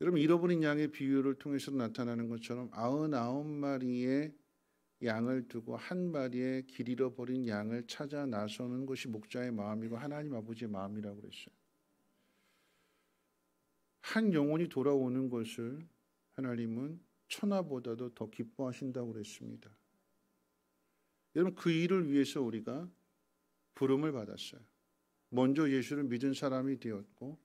여러분 잃어버린 양의 비유를 통해서 나타나는 것처럼 99마리의 양을 두고 한 마리의 길 잃어버린 양을 찾아 나서는 것이 목자의 마음이고 하나님 아버지의 마음이라고 그랬어요. 한 영혼이 돌아오는 것을 하나님은 천하보다도 더 기뻐하신다고 그랬습니다. 여러분 그 일을 위해서 우리가 부름을 받았어요. 먼저 예수를 믿은 사람이 되었고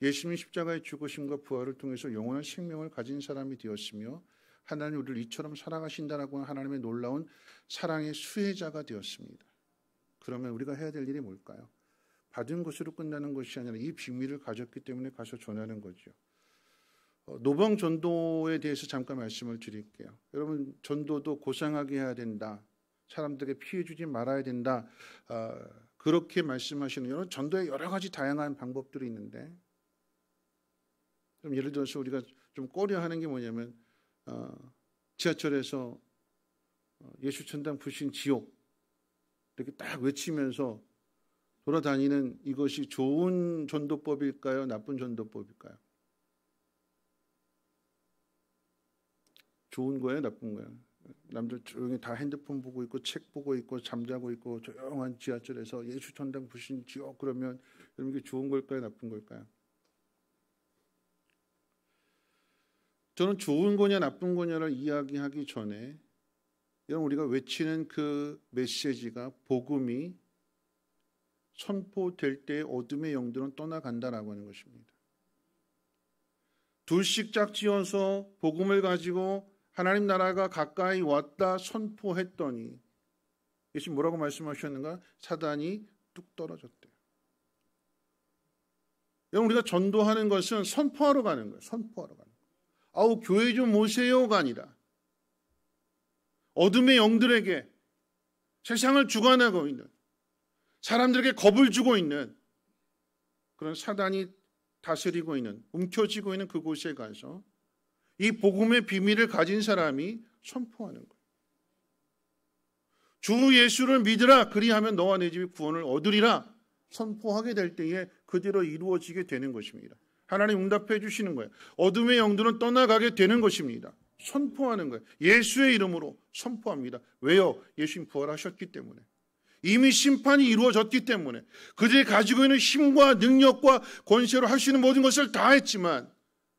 예수님의 십자가의 죽으심과 부활을 통해서 영원한 생명을 가진 사람이 되었으며 하나님 우리를 이처럼 사랑하신다라고 하는 하나님의 놀라운 사랑의 수혜자가 되었습니다. 그러면 우리가 해야 될 일이 뭘까요? 받은 것으로 끝나는 것이 아니라 이 비밀을 가졌기 때문에 가서 전하는 거죠. 노방 전도에 대해서 잠깐 말씀을 드릴게요. 여러분 전도도 고상하게 해야 된다. 사람들에게 피해 주지 말아야 된다. 그렇게 말씀하시는 여러 전도의 여러 가지 다양한 방법들이 있는데 좀 예를 들어서 우리가 좀 꺼려하는 게 뭐냐면 지하철에서 예수 천당 부신 지옥 이렇게 딱 외치면서 돌아다니는 이것이 좋은 전도법일까요? 나쁜 전도법일까요? 좋은 거예요? 나쁜 거예요? 남들 조용히 다 핸드폰 보고 있고 책 보고 있고 잠자고 있고 조용한 지하철에서 예수 천당 부신 지옥 그러면 여러분 이게 좋은 걸까요? 나쁜 걸까요? 저는 좋은 거냐 나쁜 거냐를 이야기하기 전에 여러분 우리가 외치는 그 메시지가 복음이 선포될 때 어둠의 영들은 떠나간다라고 하는 것입니다. 둘씩 짝지어서 복음을 가지고 하나님 나라가 가까이 왔다 선포했더니 예수님 뭐라고 말씀하셨는가? 사단이 뚝 떨어졌대요. 여러분, 우리가 전도하는 것은 선포하러 가는 거예요. 선포하러 가는 거예요. 아우, 교회 좀 오세요가 아니라 어둠의 영들에게, 세상을 주관하고 있는, 사람들에게 겁을 주고 있는 그런 사단이 다스리고 있는, 움켜쥐고 있는 그곳에 가서 이 복음의 비밀을 가진 사람이 선포하는 거예요. 주 예수를 믿으라, 그리하면 너와 내 집이 구원을 얻으리라 선포하게 될 때에 그대로 이루어지게 되는 것입니다. 하나님 응답해 주시는 거예요. 어둠의 영들은 떠나가게 되는 것입니다. 선포하는 거예요. 예수의 이름으로 선포합니다. 왜요? 예수님 부활하셨기 때문에. 이미 심판이 이루어졌기 때문에. 그들이 가지고 있는 힘과 능력과 권세로 할 수 있는 모든 것을 다 했지만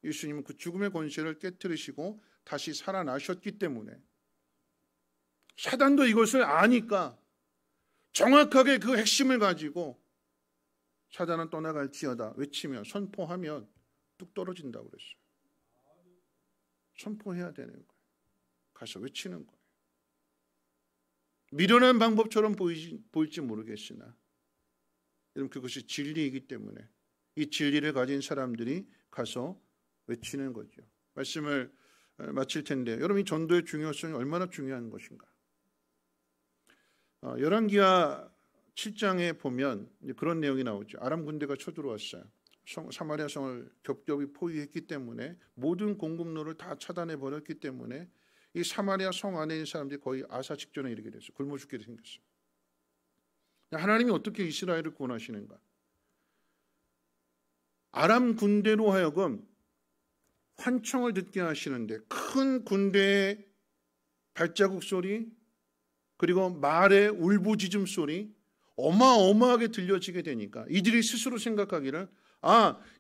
예수님은 그 죽음의 권세를 깨뜨리시고 다시 살아나셨기 때문에 사단도 이것을 아니까 정확하게 그 핵심을 가지고 사단은 떠나갈지어다 외치면, 선포하면 뚝 떨어진다고 그랬어요. 선포해야 되는 거예요. 가서 외치는 거예요. 미련한 방법처럼 보일지 모르겠으나 여러분, 그것이 진리이기 때문에 이 진리를 가진 사람들이 가서 외치는 거죠. 말씀을 마칠 텐데요. 여러분, 이 전도의 중요성이 얼마나 중요한 것인가. 열왕기하 7장에 보면 그런 내용이 나오죠. 아람 군대가 쳐들어왔어요. 사마리아 성을 겹겹이 포위했기 때문에 모든 공급로를 다 차단해 버렸기 때문에 이 사마리아 성 안에 있는 사람들이 거의 아사 직전에 이르게 됐어요. 굶어 죽게 생겼어요. 하나님이 어떻게 이스라엘을 구원하시는가? 아람 군대로 하여금 환청을 듣게 하시는데 큰 군대의 발자국 소리, 그리고 말의 울부짖음 소리 어마어마하게 들려지게 되니까 이들이 스스로 생각하기를,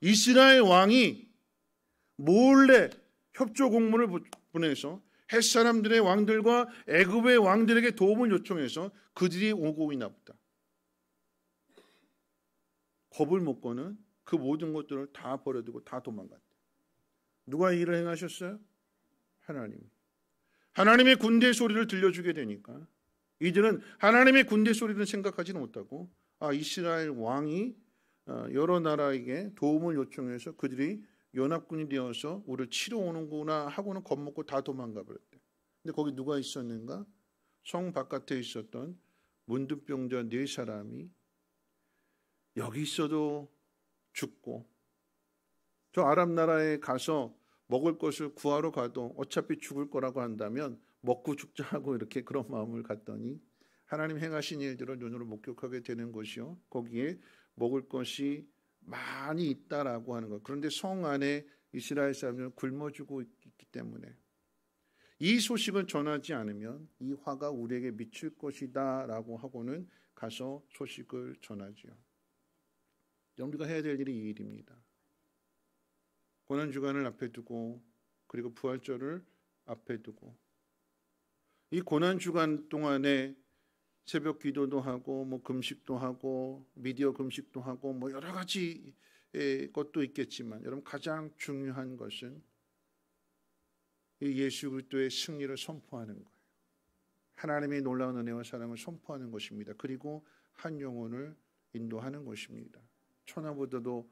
이스라엘 왕이 몰래 협조 공문을 보내서 햇사람들의 왕들과 애굽의 왕들에게 도움을 요청해서 그들이 오고 있나 보다. 겁을 먹고는 그 모든 것들을 다 버려두고 다 도망갔다. 누가 이 일을 행하셨어요? 하나님. 하나님의 군대 소리를 들려주게 되니까 이들은 하나님의 군대 소리를 생각하지는 못하고 이스라엘 왕이 여러 나라에게 도움을 요청해서 그들이 연합군이 되어서 우리를 치러 오는구나 하고는 겁먹고 다 도망가 버렸대. 근데 거기 누가 있었는가? 성 바깥에 있었던 문둥병자 4사람이 여기 있어도 죽고 저 아람 나라에 가서 먹을 것을 구하러 가도 어차피 죽을 거라고 한다면 먹고 죽자 하고 이렇게 그런 마음을 갖더니 하나님 행하신 일들을 눈으로 목격하게 되는 것이요. 거기에 먹을 것이 많이 있다라고 하는 것. 그런데 성 안에 이스라엘 사람들은 굶어 죽고 있기 때문에 이 소식을 전하지 않으면 이 화가 우리에게 미칠 것이다 라고 하고는 가서 소식을 전하지요. 우리가 해야 될 일이 이 일입니다. 고난주간을 앞에 두고 그리고 부활절을 앞에 두고 이 고난주간 동안에 새벽 기도도 하고 금식도 하고 미디어 금식도 하고 여러 가지 것도 있겠지만 여러분, 가장 중요한 것은 이 예수 그리스도의 승리를 선포하는 거예요. 하나님의 놀라운 은혜와 사랑을 선포하는 것입니다. 그리고 한 영혼을 인도하는 것입니다. 천하보다도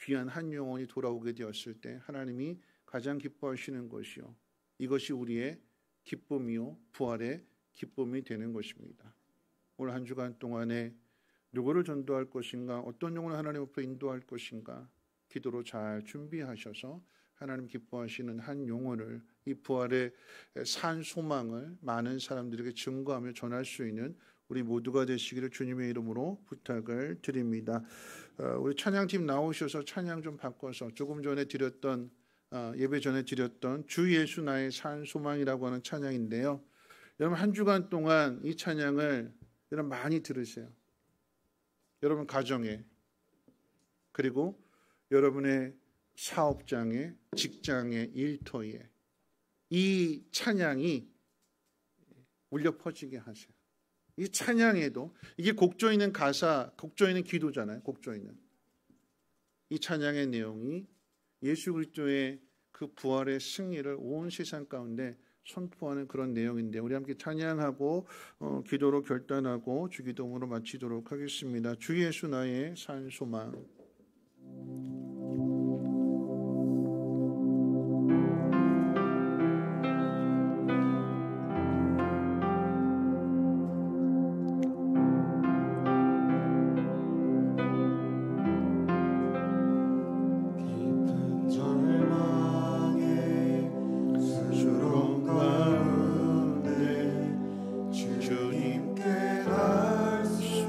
귀한 한 영혼이 돌아오게 되었을 때 하나님이 가장 기뻐하시는 것이요, 이것이 우리의 기쁨이요 부활의 기쁨이 되는 것입니다. 오늘 한 주간 동안에 누구를 전도할 것인가, 어떤 영혼을 하나님 앞에 인도할 것인가 기도로 잘 준비하셔서 하나님 기뻐하시는 한 영혼을, 이 부활의 산 소망을 많은 사람들에게 증거하며 전할 수 있는 우리 모두가 되시기를 주님의 이름으로 부탁을 드립니다. 우리 찬양팀 나오셔서 찬양 좀 바꿔서 조금 전에 드렸던 예배 전에 드렸던 주 예수 나의 산 소망이라고 하는 찬양인데요. 여러분, 한 주간 동안 이 찬양을 여러분 많이 들으세요. 여러분 가정에, 그리고 여러분의 사업장에, 직장에, 일터에 이 찬양이 울려 퍼지게 하세요. 이 찬양에도 이게 곡조 있는 가사, 곡조 있는 기도잖아요. 곡조 있는 이 찬양의 내용이 예수 그리스도의 그 부활의 승리를 온 세상 가운데 선포하는 그런 내용인데 우리 함께 찬양하고 기도로 결단하고 주기도문으로 마치도록 하겠습니다. 주 예수 나의 산 소망. 주님께 갈 수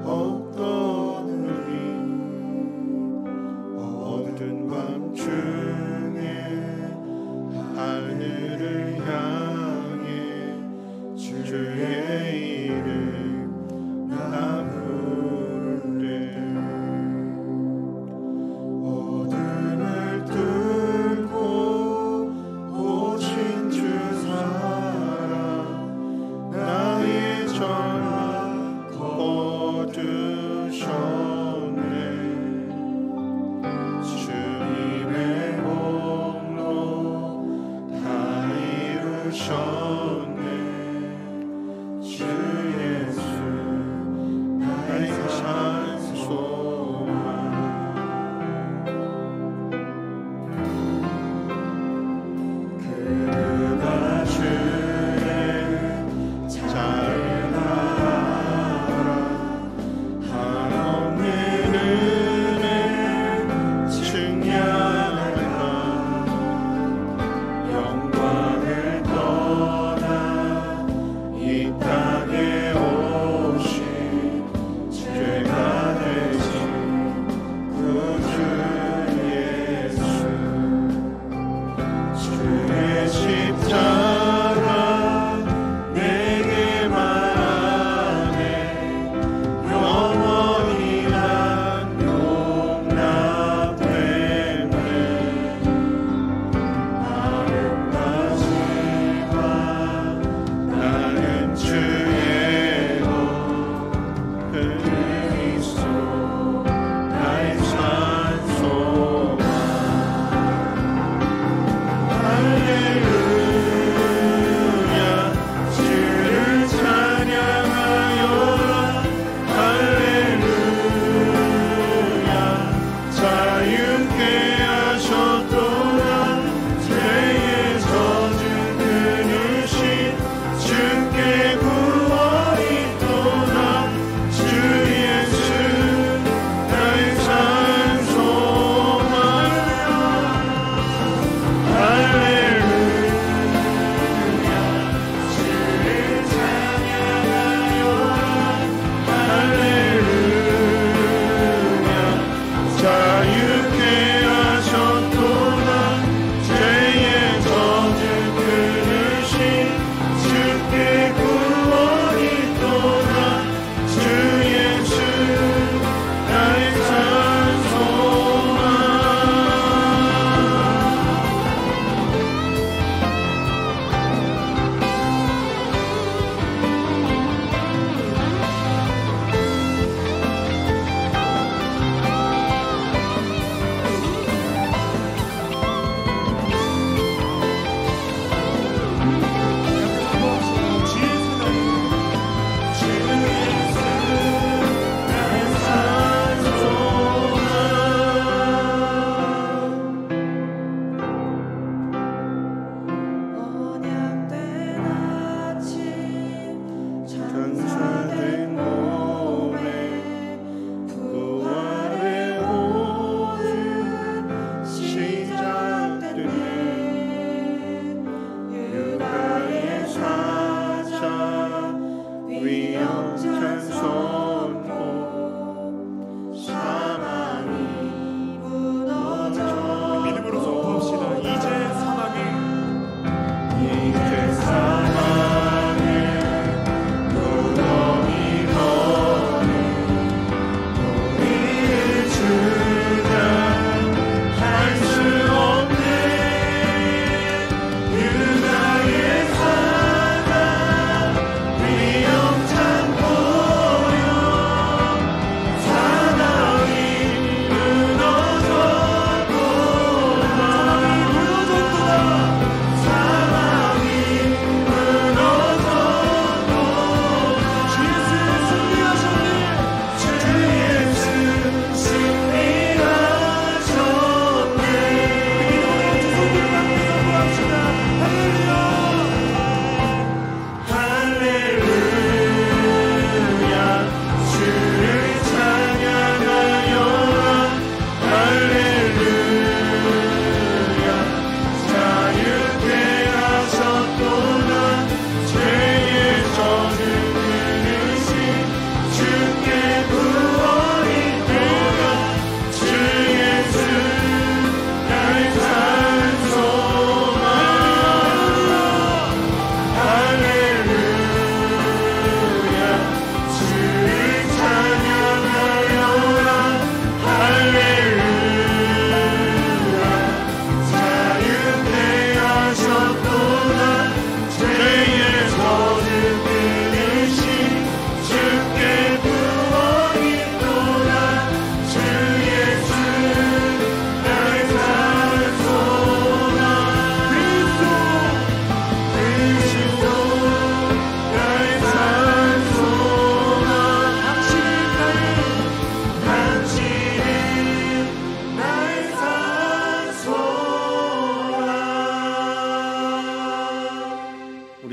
없던 우리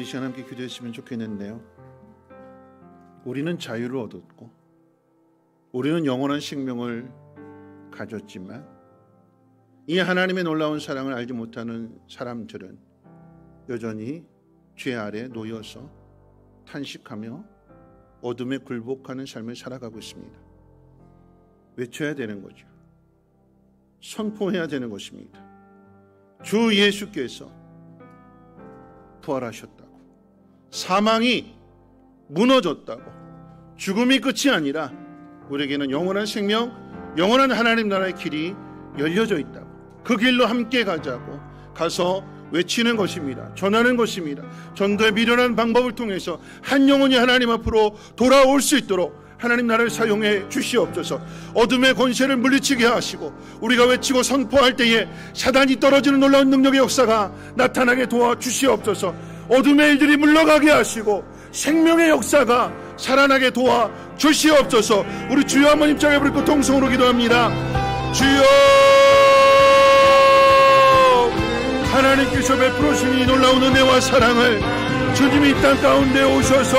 시간 함께 기도했으면 좋겠는데요. 우리는 자유를 얻었고 우리는 영원한 생명을 가졌지만 이 하나님의 놀라운 사랑을 알지 못하는 사람들은 여전히 죄 아래 놓여서 탄식하며 어둠에 굴복하는 삶을 살아가고 있습니다. 외쳐야 되는 거죠. 선포해야 되는 것입니다. 주 예수께서 부활하셨다고, 사망이 무너졌다고, 죽음이 끝이 아니라 우리에게는 영원한 생명, 영원한 하나님 나라의 길이 열려져 있다고, 그 길로 함께 가자고 가서 외치는 것입니다. 전하는 것입니다. 전도의 미련한 방법을 통해서 한 영혼이 하나님 앞으로 돌아올 수 있도록 하나님 나라를 사용해 주시옵소서. 어둠의 권세를 물리치게 하시고 우리가 외치고 선포할 때에 사단이 떨어지는 놀라운 능력의 역사가 나타나게 도와주시옵소서. 어둠의 일들이 물러가게 하시고 생명의 역사가 살아나게 도와주시옵소서. 우리 주여 한번 입장해 부르고 동성으로 기도합니다. 주여, 하나님께서 베풀으신 이 놀라운 은혜와 사랑을 주님이 이 땅 가운데 오셔서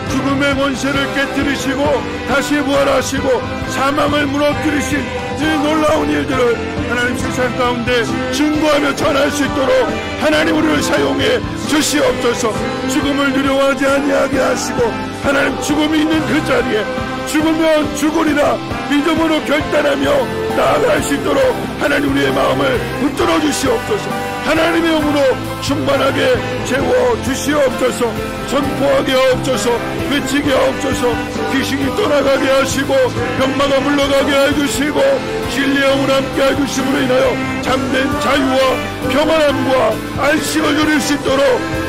죽음의 권세를 깨뜨리시고 다시 부활하시고 사망을 무너뜨리신 이 놀라운 일들을 하나님 세상 가운데 증거하며 전할 수 있도록 하나님 우리를 사용해 주시옵소서. 죽음을 두려워하지 아니하게 하시고 하나님 죽음이 있는 그 자리에 죽으면 죽으리라 믿음으로 결단하며 나아갈 수 있도록 하나님 우리의 마음을 붙들어 주시옵소서. 하나님의 영으로 충만하게 채워 주시옵소서. 선포하게 하옵소서. 외치게 하옵소서. 귀신이 떠나가게 하시고 병마가 물러가게 해주시고 진리의 영으로 함께 해주심으로 인하여 참된 자유와 평안함과 안식을 누릴 수 있도록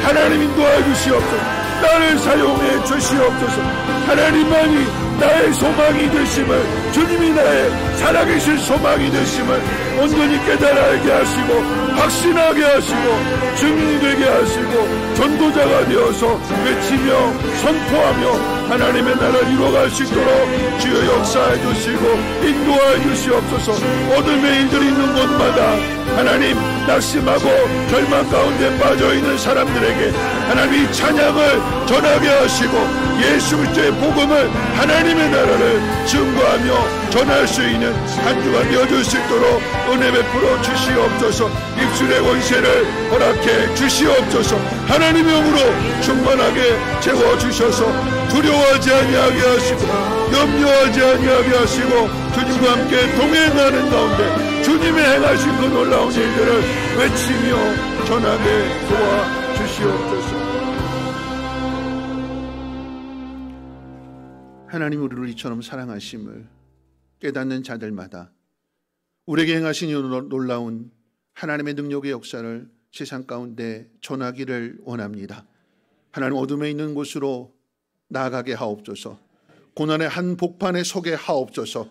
하나님 인도하여 주시옵소서. 나를 사용해 주시옵소서. 하나님만이 나의 소망이 되심을, 주님이 나의 살아계신 소망이 되심을 온전히 깨달아 알게 하시고 확신하게 하시고 증인이 되게 하시고 전도자가 되어서 외치며 선포하며 하나님의 나라를 이루어갈 수 있도록 주여 역사해 주시고 인도하여 주시옵소서. 어둠의 일들이 있는 곳마다 하나님 낙심하고 절망 가운데 빠져있는 사람들에게 하나님이 찬양을 전하게 하시고 예수 그리스도의 복음을 하나님의 나라를 증거하며 전할 수 있는 한 주가 되어줄 수 있도록 은혜 베풀어 주시옵소서. 입술의 권세를 허락해 주시옵소서. 하나님의 영으로 충만하게 채워주셔서 두려워하지 아니하게 하시고 염려하지 아니하게 하시고 주님과 함께 동행하는 가운데 주님의 행하신 그 놀라운 일들을 외치며 전하게 도와주시옵소서. 하나님 우리를 이처럼 사랑하심을 깨닫는 자들마다 우리에게 행하신 이 놀라운 하나님의 능력의 역사를 세상 가운데 전하기를 원합니다. 하나님 어둠에 있는 곳으로 나아가게 하옵소서. 고난의 한복판에 서게 하옵소서.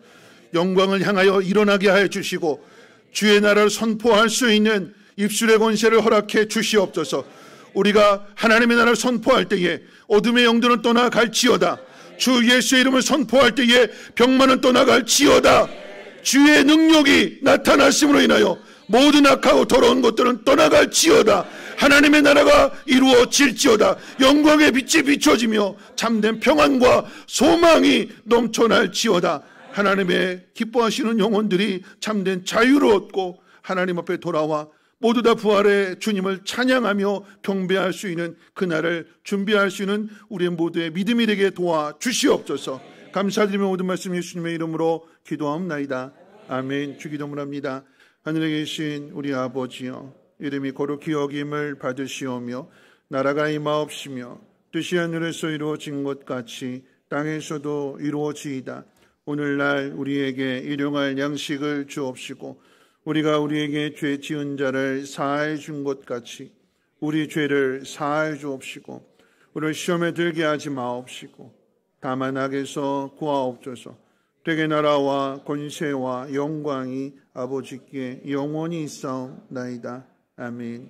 영광을 향하여 일어나게 하여 주시고 주의 나라를 선포할 수 있는 입술의 권세를 허락해 주시옵소서. 우리가 하나님의 나라를 선포할 때에 어둠의 영들은 떠나갈지어다. 주 예수의 이름을 선포할 때에 병만은 떠나갈지어다. 주의 능력이 나타나심으로 인하여 모든 악하고 더러운 것들은 떠나갈지어다. 하나님의 나라가 이루어질지어다. 영광의 빛이 비춰지며 참된 평안과 소망이 넘쳐날지어다. 하나님의 기뻐하시는 영혼들이 참된 자유를 얻고 하나님 앞에 돌아와 모두 다 부활의 주님을 찬양하며 경배할 수 있는 그날을 준비할 수 있는 우리 모두의 믿음이 되게 도와주시옵소서. 감사드리며 모든 말씀 예수님의 이름으로 기도하옵나이다. 아멘. 주기도문 합니다. 하늘에 계신 우리 아버지여, 이름이 거룩히 여김을 받으시오며 나라가 임하옵시며 뜻이 하늘에서 이루어진 것 같이 땅에서도 이루어지이다. 오늘날 우리에게 일용할 양식을 주옵시고 우리가 우리에게 죄 지은 자를 사하여 준 것 같이 우리 죄를 사하여 주옵시고 우리를 시험에 들게 하지 마옵시고 다만 악에서 구하옵소서. 되게 나라와 권세와 영광이 아버지께 영원히 있사옵나이다. 아멘.